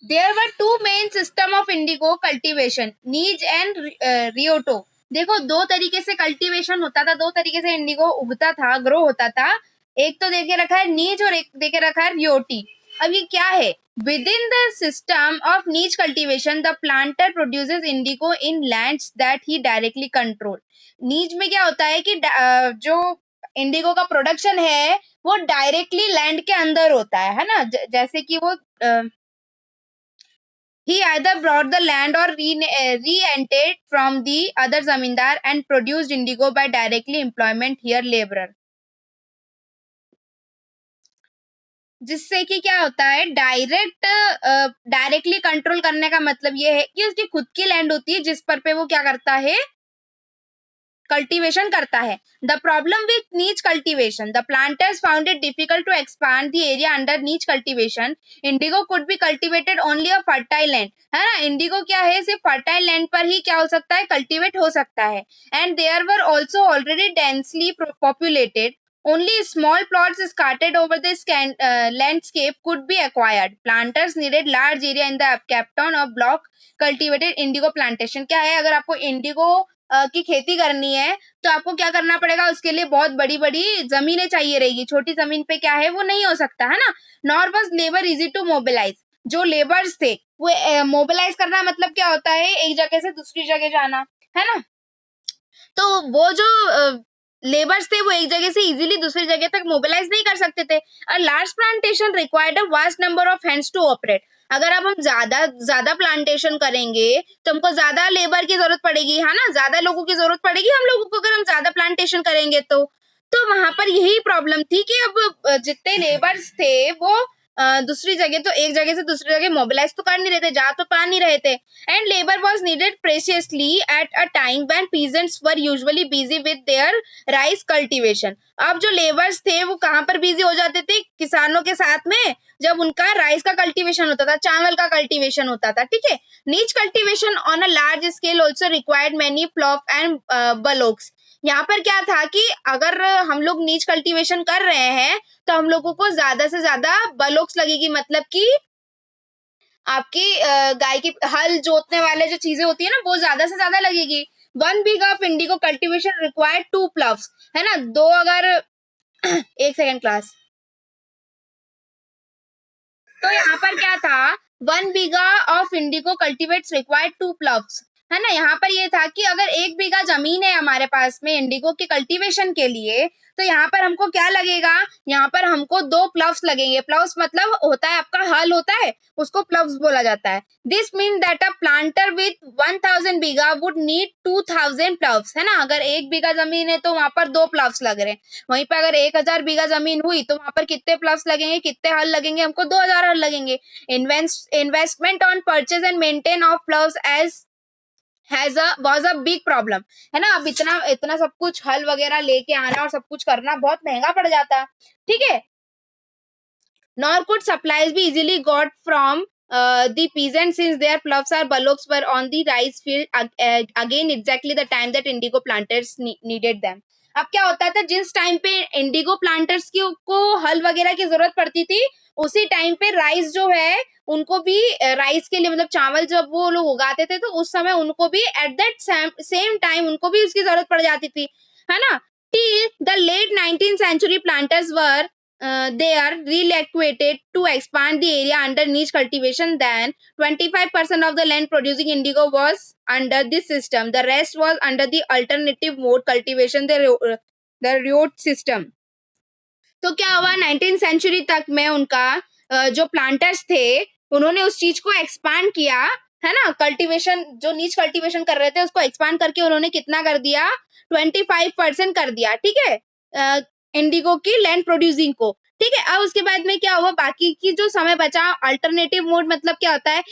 There were two main system of indigo cultivation, nij and ryoti. देखो दो तरीके से कल्टीवेशन होता था, दो तरीके से इंडिगो उगता था, ग्रो होता था। एक तो देके रखा है नीज और एक देके रखा है रियोटी। अब ये क्या है? Within the system of nij cultivation the planter produces indigo in lands that he directly control. Nij में क्या होता है कि जो इंडिगो का प्रोडक्शन है वो डायरेक्टली लैंड के अंदर होता है ना। जैसे कि वो he either brought the land or re-entered from the other zamindar and produced indigo by directly employment here laborer। जिससे कि क्या होता है, डायरेक्टली कंट्रोल करने का मतलब ये है कि उसकी खुद की लैंड होती है जिस पर पे वो क्या करता है, कल्टीवेशन करता है। The problem with nij cultivation, the planters found it difficult to expand the area under nij cultivation. Indigo could be cultivated only a fertile land, है ना। इंडिगो क्या है, सिर्फ फर्टाइल लैंड पर ही क्या हो सकता है, कल्टीवेट हो सकता है। And there were also already densely populated, only small plots scattered over the landscape could be acquired. Planters needed large area in the Cape Town of block cultivated indigo plantation। क्या है, अगर आपको Indigo की खेती करनी है तो आपको क्या करना पड़ेगा, उसके लिए बहुत बड़ी बड़ी जमीनें चाहिए रहेगी। छोटी जमीन पे क्या है, वो नहीं हो सकता, है ना। Nor was labour easy to mobilise, जो लेबर्स थे वो मोबिलाइज करना मतलब क्या होता है, एक जगह से दूसरी जगह जाना, है ना। तो वो जो लेबर्स थे वो एक जगह से इजीली दूसरी जगह तक मोबिलाइज नहीं कर सकते थे। A large plantation required a vast number of hands to operate. अगर अब हम ज्यादा ज्यादा प्लांटेशन करेंगे तो हमको ज्यादा लेबर की जरूरत पड़ेगी, है ना, ज्यादा लोगों की जरूरत पड़ेगी हम लोगों को, अगर हम ज्यादा प्लांटेशन करेंगे तो वहां पर यही प्रॉब्लम थी कि अब जितने लेबर्स थे वो दूसरी जगह, तो एक जगह से दूसरी जगह मोबिलाइज तो कर नहीं रहे थे, जा तो पा नहीं रहे थे। And labour was needed precisely at a time when peasants were usually busy with their rice cultivation. अब जो लेबर्स थे वो कहाँ पर बिजी हो जाते थे, किसानों के साथ में, जब उनका राइस का कल्टीवेशन होता था, चावल का कल्टीवेशन होता था, ठीक है। Nij cultivation on a large scale also required many ploughs and bullocks. यहाँ पर क्या था कि अगर हम लोग नीच कल्टीवेशन कर रहे हैं तो हम लोगों को ज्यादा से ज्यादा बलोक्स लगेगी, मतलब कि आपकी गाय की हल जोतने वाले जो चीजें होती है ना वो ज्यादा से ज्यादा लगेगी। 1 bigha of indigo cultivation required 2 ploughs, है ना। दो अगर एक सेकेंड क्लास, तो यहाँ पर क्या था, 1 bigha of Indigo कल्टीवेट्स required 2 ploughs, है ना। यहाँ पर ये था कि अगर 1 बीघा जमीन है हमारे पास में इंडिगो के कल्टीवेशन के लिए, तो यहाँ पर हमको क्या लगेगा, यहाँ पर हमको 2 प्लव्स लगेंगे। प्लव्स मतलब होता है आपका हल होता है, उसको प्लव्स बोला जाता है। This mean that a planter with 1000 bigha would need 2000 प्लव्स, है ना। अगर 1 बीघा जमीन है तो वहां पर 2 प्लव्स लग रहे हैं। वहीं पे अगर 1000 बीघा जमीन हुई तो वहां पर कितने प्लस लगेंगे, कितने हल लगेंगे, हमको 2000 हल लगेंगे। Investment on purchase and maintain of ploughs as has a was a big problem, है ना। अब इतना इतना सब कुछ हल वगैरह लेके आना और सब कुछ करना बहुत महंगा पड़ जाता, ठीक है। Nor could supplies be easily got from the peasants since their ploughs or bullocks were on the rice field again exactly the time that indigo planters needed them। अब क्या होता था, जिस टाइम पे इंडिगो प्लांटर्स की को हल वगैरह की जरूरत पड़ती थी उसी टाइम पे राइस जो है उनको भी राइस के लिए मतलब चावल जब वो लोग उगाते थे तो उस समय उनको भी एट दैट सेम टाइम उनको भी उसकी जरूरत पड़ जाती थी, है ना। Till the late 19th century planters were they are relocated to expand the area under niche cultivation. Then 25% of the land producing indigo was under this system. The rest was under the alternative mode cultivation, the root system। तो क्या हुआ, 19th century तक में उनका जो planters थे उन्होंने उस चीज को एक्सपांड किया, है ना। कल्टीवेशन जो नीच कल्टीवेशन कर रहे थे उसको एक्सपांड करके उन्होंने कितना कर दिया, 25% कर दिया, ठीक है, इंडिगो की लैंड प्रोड्यूसिंग को, ठीक है। अब उसके बाद में क्या हुआ, बाकी की जो समय बचा अल्टरनेटिव मोड मतलब क्या होता है,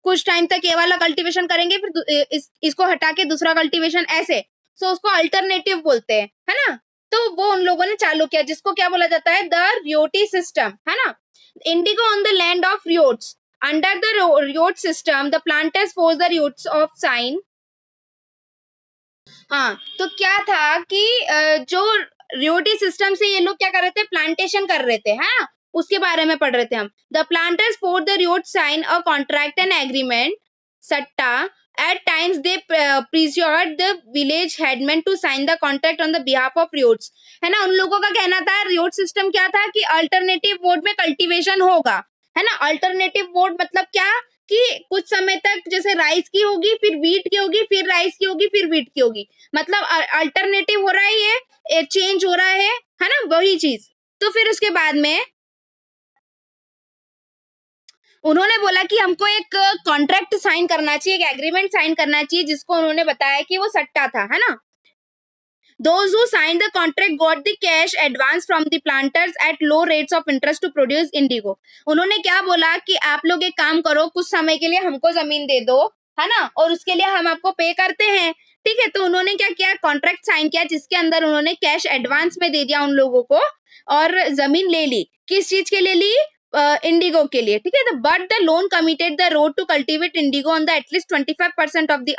कुछ टाइम तक ये वाला कल्टीवेशन करेंगे फिर इसको हटा के दूसरा कल्टीवेशन ऐसे, सो उसको अल्टरनेटिव बोलते हैं, है ना। तो वो उन लोगों ने चालू किया जिसको क्या बोला जाता है, द रियोटी सिस्टम, है ना। Indigo on the land of ryots. Under the ryot system the planters force the ryots of sign. हाँ, तो क्या था कि जो रियोटी सिस्टम से ये लोग क्या कर रहे थे, प्लांटेशन कर रहे थे, है ना। उसके बारे में पढ़ रहे थे हम। The planters for the ryot sign a contract and agreement सट्टा at times they pressured the village headman to sign the contract on the behalf of riyots, है ना। उन लोगों का कहना था रियोट सिस्टम क्या था कि अल्टरनेटिव मोड में कल्टीवेशन होगा, है ना। अल्टरनेटिव मोड मतलब क्या कि कुछ समय तक जैसे राइस की होगी, फिर वीट की होगी, फिर राइस की होगी, फिर वीट की होगी, मतलब अल्टरनेटिव हो रहा है, ये चेंज हो रहा है ना, वही चीज। तो फिर उसके बाद में उन्होंने बोला कि हमको एक कॉन्ट्रैक्ट साइन करना चाहिए, एक एग्रीमेंट साइन करना चाहिए, जिसको उन्होंने बताया कि वो सट्टा था, है ना। Those who signed the contract got the cash advance from the planters at low rates of interest to produce indigo. उन्होंने क्या बोला कि आप लोग एक काम करो, कुछ समय के लिए हमको जमीन दे दो, है ना, और उसके लिए हम आपको पे करते हैं, ठीक है। तो उन्होंने क्या किया, कॉन्ट्रैक्ट साइन किया, जिसके अंदर उन्होंने कैश एडवांस में दे दिया उन लोगों को, और जमीन ले ली। किस चीज के लिए ली, इंडिगो के लिए, ठीक है। But the loan committed the road to cultivate indigo on the at least 25% of the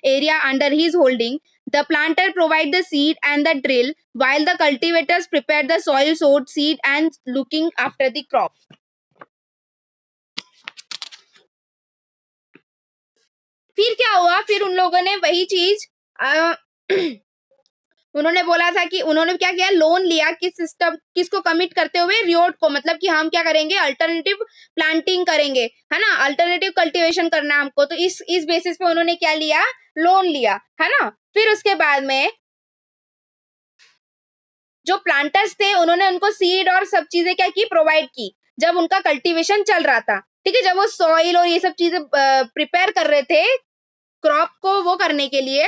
area under his holding. The planter provide the seed and the drill, while the cultivators prepare the soil, sowed seed and looking after the crop. फिर क्या हुआ, फिर उन लोगों ने वही चीज उन्होंने बोला था कि उन्होंने क्या किया, लोन लिया, किस सिस्टम, किसको कमिट करते हुए, रियोट को, मतलब कि हम क्या करेंगे, अल्टरनेटिव प्लांटिंग करेंगे, है ना, अल्टरनेटिव कल्टीवेशन करना हमको। तो इस बेसिस पे उन्होंने क्या लिया, लोन लिया, है ना। फिर उसके बाद में जो प्लांटर्स थे उन्होंने उनको सीड और सब चीजें क्या की, प्रोवाइड की, जब उनका कल्टीवेशन चल रहा था, ठीक है। जब वो सॉइल और ये सब चीजें प्रिपेयर कर रहे थे क्रॉप को वो करने के लिए,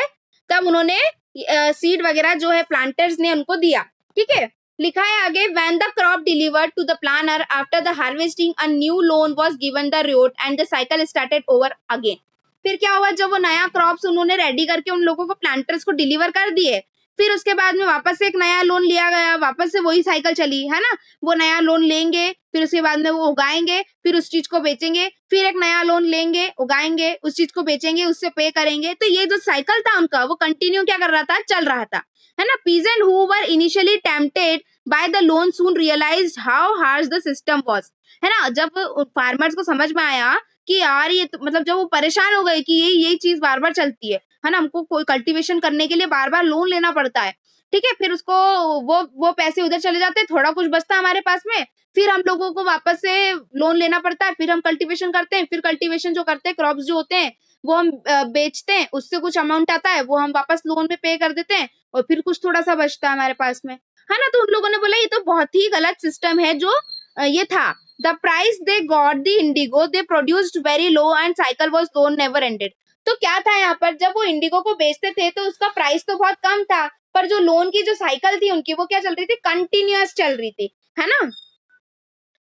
तब उन्होंने सीड वगैरह जो है प्लांटर्स ने उनको दिया, ठीक है। लिखा है आगे, when the crop delivered to the planter after the harvesting a new loan was given the ryot and the cycle started over again. फिर क्या हुआ, जब वो नया क्रॉप्स उन्होंने रेडी करके उन लोगों को प्लांटर्स को डिलीवर कर दिए, फिर उसके बाद में वापस से एक नया लोन लिया गया, वापस से वही साइकिल चली, है ना। वो नया लोन लेंगे, फिर उसके बाद में वो उगाएंगे, फिर उस चीज को बेचेंगे, फिर एक नया लोन लेंगे, उगाएंगे, उस चीज को बेचेंगे, उससे पे करेंगे। तो ये जो साइकिल था उनका, वो कंटिन्यू क्या कर रहा था, चल रहा था, है ना। Peasant who were initially tempted by the loan soon realised how harsh the system was, है ना। जब फार्मर्स को समझ में आया कि यार ये तो, मतलब जब वो परेशान हो गए कि ये चीज बार बार चलती है ना, हमको कोई कल्टीवेशन करने के लिए बार बार लोन लेना पड़ता है, ठीक है। फिर उसको वो पैसे उधर चले जाते हैं, थोड़ा कुछ बचता है हमारे पास में, फिर हम लोगों को वापस से लोन लेना पड़ता है, फिर हम कल्टीवेशन करते हैं, फिर कल्टीवेशन जो करते हैं, क्रॉप्स जो होते हैं वो हम बेचते हैं, उससे कुछ अमाउंट आता है, वो हम वापस लोन में पे कर देते हैं, और फिर कुछ थोड़ा सा बचता है हमारे पास में, है ना। तो उन लोगों ने बोला ये तो बहुत ही गलत सिस्टम है जो ये था। The price they got the Indigo they produced very low and cycle was loan never ended. तो क्या था यहाँ पर, जब वो इंडिगो को बेचते थे तो उसका प्राइस तो बहुत कम था, पर जो लोन की जो साइकिल थी उनकी, वो क्या चल रही थी, कंटिन्यूअस चल रही थी, है ना।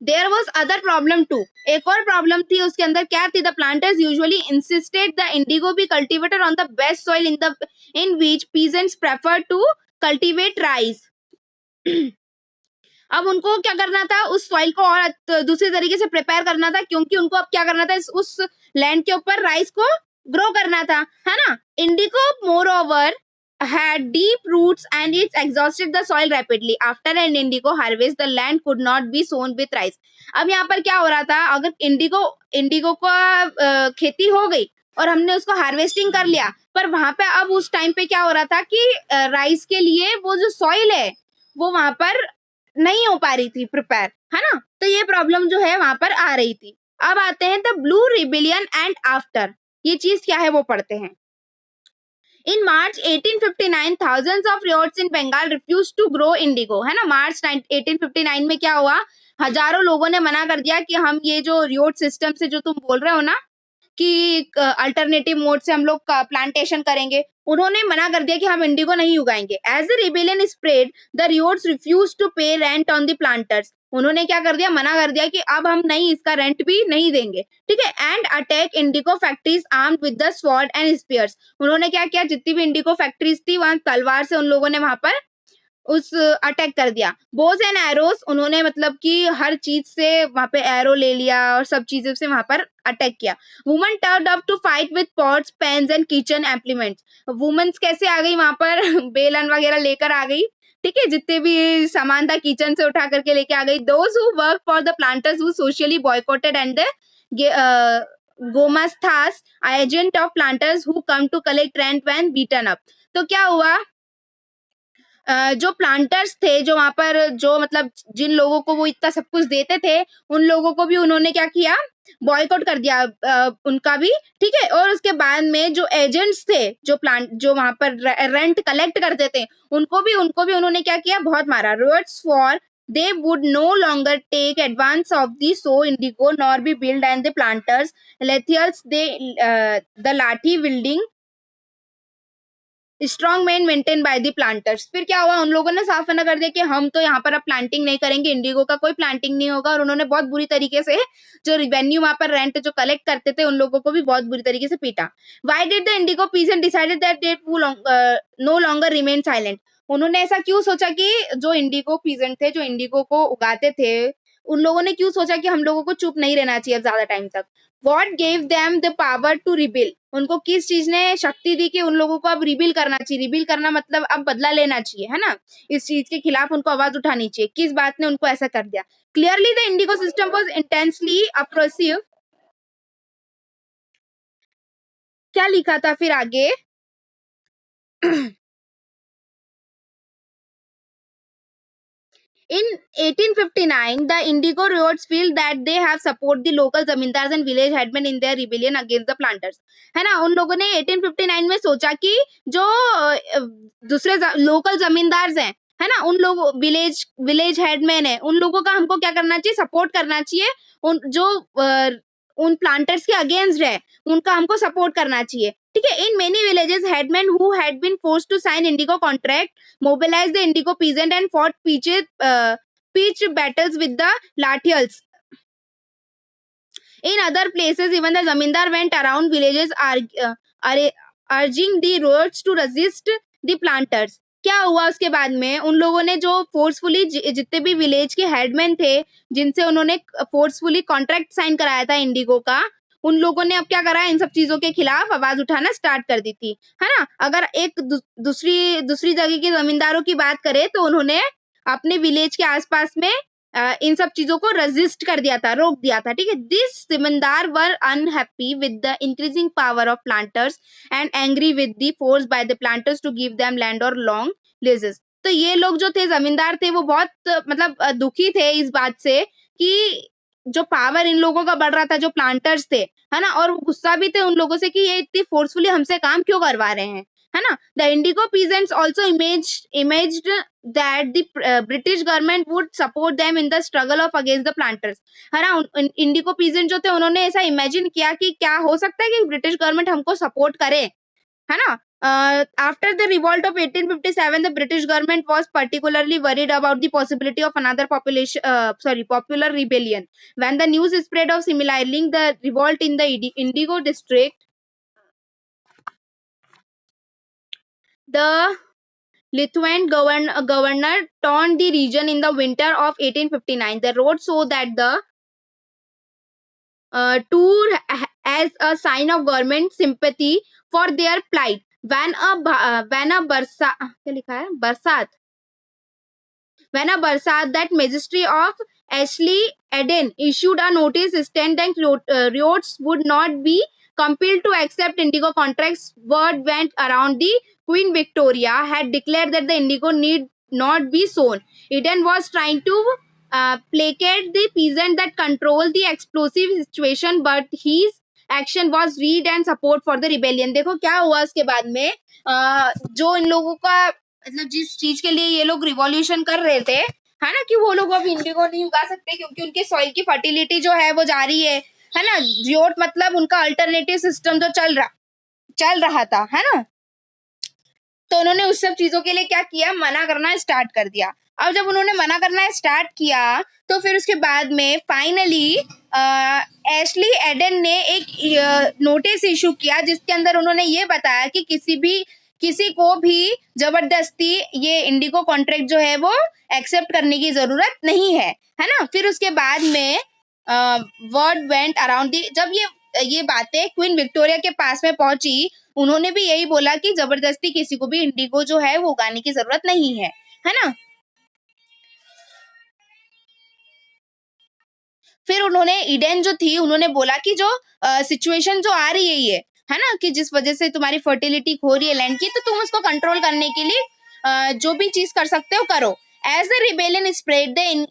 There was other problem too, एक और प्रॉब्लम थी उसके अंदर, क्या थी, the planters usually insisted the indigo be cultivated on the best soil in which peasants prefer to cultivate rice. अब उनको क्या करना था, उस सॉइल को और दूसरे तरीके से प्रिपेयर करना था, क्योंकि उनको अब क्या करना था, उस लैंड के ऊपर राइस को ग्रो करना था, है ना। Indigo more over had deep roots and it exhausted the soil rapidly. After an indigo harvest, the land could not be sown with rice. अब यहाँ पर क्या हो रहा था, अगर इंडिगो को खेती हो गई और हमने उसको हार्वेस्टिंग कर लिया, पर वहां पे अब उस टाइम पे क्या हो रहा था कि राइस के लिए वो जो सॉइल है वो वहां पर नहीं हो पा रही थी प्रिपेयर, है ना। तो ये प्रॉब्लम जो है वहां पर आ रही थी। अब आते हैं the blue rebellion and after, ये चीज क्या है वो पढ़ते हैं। In March 1859, thousands of riots in Bengal refused to grow indigo, है ना। मार्च 1859 में क्या हुआ, हजारों लोगों ने मना कर दिया कि हम ये जो रियोट सिस्टम से जो तुम बोल रहे हो ना कि अल्टरनेटिव मोड से हम लोग प्लांटेशन करेंगे, उन्होंने मना कर दिया कि हम इंडिगो नहीं उगाएंगे। As the rebellion spread, the ryots refuse to pay rent on the planters, उन्होंने क्या कर दिया, मना कर दिया कि अब हम नहीं, इसका रेंट भी नहीं देंगे, ठीक है। And attack indigo factories armed with the sword and spears, उन्होंने क्या किया, जितनी भी इंडिगो फैक्ट्रीज थी वहां तलवार से उन लोगों ने वहां पर उस अटैक कर दिया। बोज एंड एरोस, उन्होंने मतलब कि हर चीज से वहां पे एरो ले लिया और सब चीजों से वहां पर अटैक किया। Woman turned up to fight with pots, pans and kitchen implements, womens कैसे आ गई वहां पर बेलन वगैरह लेकर आ गई, ठीक है, जितने भी सामान था किचन से उठा करके लेके आ गई। Those who work for the planters who socially boycotted and the gomasthas agent of planters who come to collect rent when beaten up. तो क्या हुआ, जो प्लांटर्स थे, जो वहां पर जो मतलब जिन लोगों को वो इतना सब कुछ देते थे, उन लोगों को भी उन्होंने क्या किया, बॉयकॉट कर दिया उनका भी। ठीक है, और उसके बाद में जो एजेंट्स थे, जो वहां पर रेंट कलेक्ट करते थे, उनको भी उन्होंने क्या किया, बहुत मारा। Roads for they would no longer take advance of the sow indigo nor be built and the planters lethials they the lathi wielding strong man maintain by the planters. फिर क्या हुआ, उन लोगों ने साफ मना कर दिया कि हम तो यहाँ पर अब प्लांटिंग नहीं करेंगे, इंडिगो का कोई प्लांटिंग नहीं होगा। और उन्होंने बहुत बुरी तरीके से जो रिवेन्यू वहां पर रेंट जो कलेक्ट करते थे, उन लोगों को भी बहुत बुरी तरीके से पीटा। Why did the Indigo pheasant decided that they know longer remain silent. उन्होंने ऐसा क्यों सोचा कि जो इंडिगो पीजेंट थे, जो इंडिगो को उगाते थे, उन लोगों ने क्यों सोचा कि हम लोगों को चुप नहीं रहना चाहिए अब ज्यादा टाइम तक। What gave them the power to rebel. उनको किस चीज ने शक्ति दी कि उन लोगों को अब रिबिल करना चाहिए। रिबिल करना मतलब अब बदला लेना चाहिए, है ना, इस चीज के खिलाफ उनको आवाज उठानी चाहिए। किस बात ने उनको ऐसा कर दिया। Clearly the indigo system was intensely oppressive. क्या लिखा था फिर आगे In 1859, the Indigo Riots feel that they have support the local zamindars and village headmen in their rebellion against the planters। है ना, उन लोगों ने 1859 में सोचा कि जो दूसरे लोकल जमींदार हैं, है ना, उन लोगों विलेज हेडमैन है, उन लोगों का हमको क्या करना चाहिए, सपोर्ट करना चाहिए। उन जो उन प्लांटर्स के अगेंस्ट है, उनका हमको सपोर्ट करना चाहिए। ठीक है, in many villages headman who had been forced to sign indigo contract mobilized the Indigo peasant and fought pitched battles with the Lathials। In other places, even the zamindar went around villages urging the roads to resist the planters। क्या हुआ उसके बाद में, उन लोगों ने जो forcefully जितने भी विलेज के हेडमैन थे, जिनसे उन्होंने फोर्सफुली कॉन्ट्रैक्ट साइन कराया था इंडिगो का, उन लोगों ने अब क्या करा, इन सब चीजों के खिलाफ आवाज उठाना स्टार्ट कर दी थी, है ना। अगर एक दूसरी जगह के जमींदारों की बात करें तो उन्होंने अपने विलेज के आसपास में इन सब चीजों को रेजिस्ट कर दिया था, रोक दिया था। ठीक है, this zamindar were unhappy with the increasing power of planters and angry with the force by the planters to give them land और लॉन्ग लीजेस। तो ये लोग जो थे जमींदार थे, वो बहुत मतलब दुखी थे इस बात से कि जो पावर इन लोगों का बढ़ रहा था, जो प्लांटर्स थे, है ना, और गुस्सा भी थे उन लोगों से कि ये इतनी फोर्सफुली हमसे काम क्यों करवा रहे हैं, है ना। The Indigo peasants also imaged that the British government would support them in the struggle of against the planters। है ना, इंडिगो पीजेंट जो थे, उन्होंने ऐसा इमेजिन किया कि क्या हो सकता है कि ब्रिटिश गवर्नमेंट हमको सपोर्ट करे, है ना। After the revolt of 1857, the British government was particularly worried about the possibility of another popular rebellion। When the news spread of similarly the revolt in the Indigo district, the Lithuanian governor turned the region in the winter of 1859। The road so that the tour as a sign of government sympathy for their plight। When a क्या लिखा है, बरसात that Ministry of Ashley Eden issued a notice stating that Riots would not be compelled to accept indigo contracts। Word went around the Queen Victoria had declared that the indigo need not be sown। Eden was trying to placate the peasant that control the explosive situation, but his action was read and support for the rebellion। देखो क्या हुआ उसके बाद में, जो इन लोगों का मतलब जिस चीज के लिए ये लोग रिवॉल्यूशन कर रहे थे, है ना, कि वो लोग अब इंडिगो नहीं उगा सकते क्योंकि उनके सॉइल की फर्टिलिटी जो है वो जा रही है ना। जियोट मतलब उनका अल्टरनेटिव सिस्टम जो चल रहा था, है ना। तो उन्होंने उस सब चीजों के लिए क्या किया, मना करना स्टार्ट कर दिया। अब जब उन्होंने मना करना स्टार्ट किया, तो फिर उसके बाद में फाइनली एशली एडन ने एक नोटिस इशू किया, जिसके अंदर उन्होंने ये बताया कि किसी को भी जबरदस्ती ये इंडिगो कॉन्ट्रैक्ट जो है वो एक्सेप्ट करने की जरूरत नहीं है ना। फिर उसके बाद में वर्ड वेंट अराउंड दी, जब ये बातें क्वीन विक्टोरिया के पास में पहुंची, उन्होंने भी यही बोला कि जबरदस्ती किसी को भी इंडिगो जो है वो उगाने की जरूरत नहीं है है ना। फिर उन्होंने ईडेन जो थी उन्होंने बोला कि जो सिचुएशन जो आ रही है ये, है ना, कि जिस वजह से तुम्हारी फर्टिलिटी खो रही है लैंड की, तो तुम उसको कंट्रोल करने के लिए जो भी चीज कर सकते हो करो। As the rebellion spread the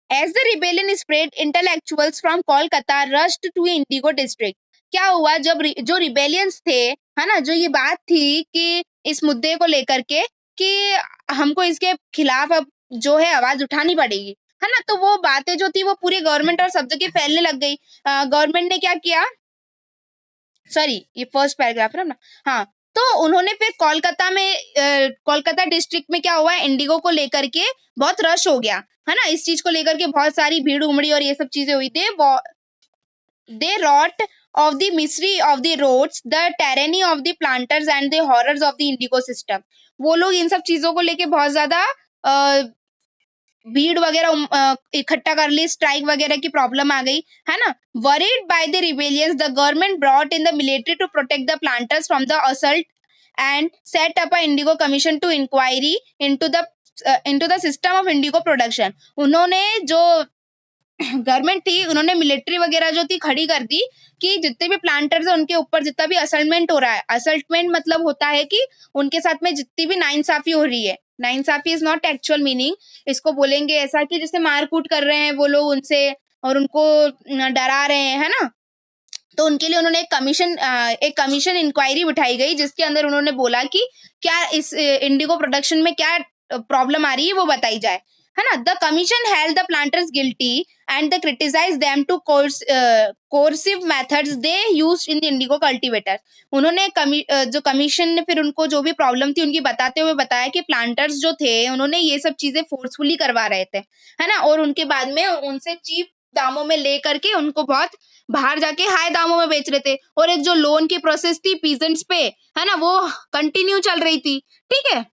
As the rebellion spread, intellectuals from Kolkata rushed to Indigo district. क्या हुआ जब जो रिबेलियंस थे, है ना, जो ये बात थी कि इस मुद्दे को लेकर के कि हमको इसके खिलाफ अब जो है आवाज उठानी पड़ेगी, है ना, तो वो बातें जो थी वो पूरी गवर्नमेंट और सब जगह फैलने लग गई। गवर्नमेंट ने क्या किया, सॉरी ये फर्स्ट पैराग्राफ है ना, हाँ, तो उन्होंने फिर कोलकाता में कोलकाता डिस्ट्रिक्ट में क्या हुआ, इंडिगो को लेकर के बहुत रश हो गया, है ना, इस चीज को लेकर के बहुत सारी भीड़ उमड़ी और ये सब चीजें हुई थी। They wrote of the misery of the ryots, the tyranny of the planters and the horrors of the indigo system. वो लोग इन सब चीजों को लेके बहुत ज्यादा भीड़ वगैरह इकट्ठा कर ली, स्ट्राइक वगैरह की प्रॉब्लम आ गई, है ना। Worried by the rebellions, the government brought in the military to protect the planters from the assault and set up a indigo commission to inquiry into the system of indigo production. उन्होंने जो government थी उन्होंने military वगैरह जो थी खड़ी कर दी कि जितने भी प्लांटर्स है उनके ऊपर जितना भी असल्टमेंट हो रहा है, असल्टमेंट मतलब होता है कि उनके साथ में जितनी भी नाइंसाफी हो रही है, नाइंसाफी इज नॉट एक्चुअल मीनिंग, इसको बोलेंगे ऐसा कि जैसे मारकूट कर रहे हैं वो लोग उनसे और उनको डरा रहे हैं, है ना, तो उनके लिए उन्होंने एक कमीशन इंक्वायरी बिठाई गई जिसके अंदर उन्होंने बोला कि क्या इस इंडिगो प्रोडक्शन में क्या प्रॉब्लम आ रही है वो बताई जाए, है ना। The commission held the planters guilty and the criticise them to coercive methods they used in the indigo cultivator. उन्होंने जो कमीशन ने फिर उनको जो भी प्रॉब्लम थी उनकी बताते हुए बताया कि प्लांटर्स जो थे उन्होंने ये सब चीजें फोर्सफुली करवा रहे थे, है ना, और उनके बाद में उनसे चीप दामों में ले करके उनको बहुत बाहर जाके हाई दामों में बेच रहे थे, और एक जो लोन की प्रोसेस थी पीजेंट्स पे, है ना, वो कंटिन्यू चल रही थी, ठीक है।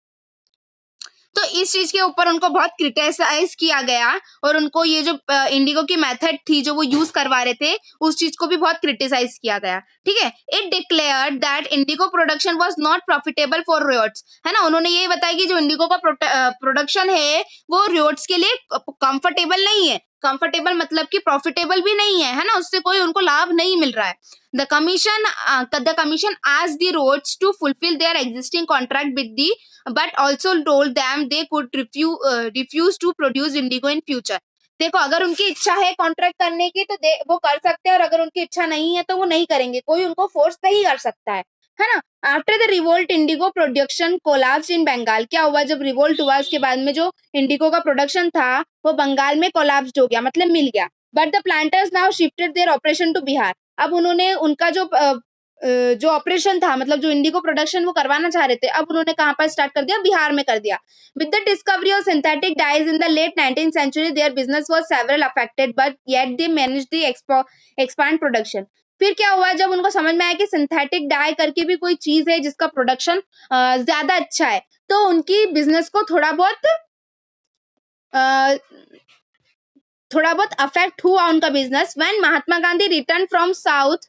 तो इस चीज के ऊपर उनको बहुत क्रिटिसाइज किया गया और उनको ये जो इंडिगो की मेथड थी जो वो यूज करवा रहे थे उस चीज को भी बहुत क्रिटिसाइज किया गया, ठीक है। It declared that indigo production was not profitable for ryots, है ना, उन्होंने ये बताया कि जो इंडिगो का प्रोडक्शन है वो रियोट्स के लिए कंफर्टेबल नहीं है, कंफर्टेबल मतलब कि प्रॉफिटेबल भी नहीं है ना, उससे कोई उनको लाभ नहीं मिल रहा है। The commission asked the roads to fulfill their existing contract with the, but also told them they could refuse to produce indigo in future. देखो अगर उनकी इच्छा है कॉन्ट्रैक्ट करने की तो वो कर सकते हैं, और अगर उनकी इच्छा नहीं है तो वो नहीं करेंगे, कोई उनको फोर्स नहीं कर सकता है ना। After the revolt indigo production collapse in Bengal. क्या हुआ जब रिवोल्ट हुआ उसके बाद में जो इंडिगो का प्रोडक्शन था वो बंगाल में कोलैप्स हो गया, मतलब मिल गया। But the planters now shifted their operation to Bihar. अब उन्होंने उनका जो ऑपरेशन था, मतलब जो इंडिगो प्रोडक्शन वो करवाना चाह रहे थे, अब उन्होंने कहाँ पर स्टार्ट कर दिया, बिहार में कर दिया। With the discovery of synthetic dyes in the late 19th century their business was several affected but yet they managed the expand production. फिर क्या हुआ जब उनको समझ में आया कि सिंथेटिक डाई करके भी कोई चीज है जिसका प्रोडक्शन ज्यादा अच्छा है, तो उनकी बिजनेस को अ, थोड़ा बहुत अफेक्ट हुआ उनका business. When Mahatma Gandhi return from south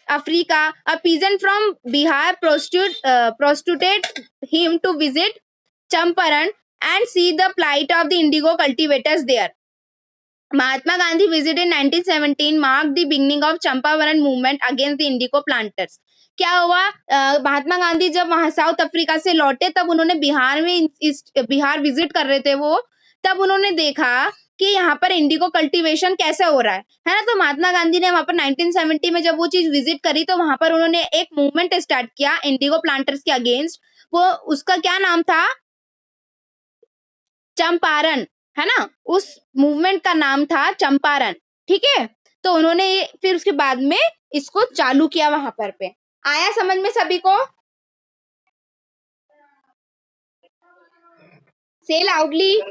Africa, a peasant from Bihar prostituted him to visit Champaran and see the plight of the indigo cultivators there. Mahatma Gandhi visited in 1917 marked the beginning of Champaran movement against the indigo planters. क्या हुआ, महात्मा गांधी जब वहां south Africa से लौटे तब उन्होंने बिहार में Bihar visit कर रहे थे वो, तब उन्होंने देखा कि यहाँ पर इंडिगो कल्टीवेशन कैसे हो रहा है ना। तो महात्मा गांधी ने वहां पर 1970 में जब वो चीज विजिट करी तो वहां पर उन्होंने एक मूवमेंट स्टार्ट किया इंडिगो प्लांटर्स के अगेंस्ट। वो उसका क्या नाम था, चंपारण, है ना, उस मूवमेंट का नाम था चंपारण, ठीक है। तो उन्होंने फिर उसके बाद में इसको चालू किया वहां पर पे। आया समझ में सभी को? से लाउडली।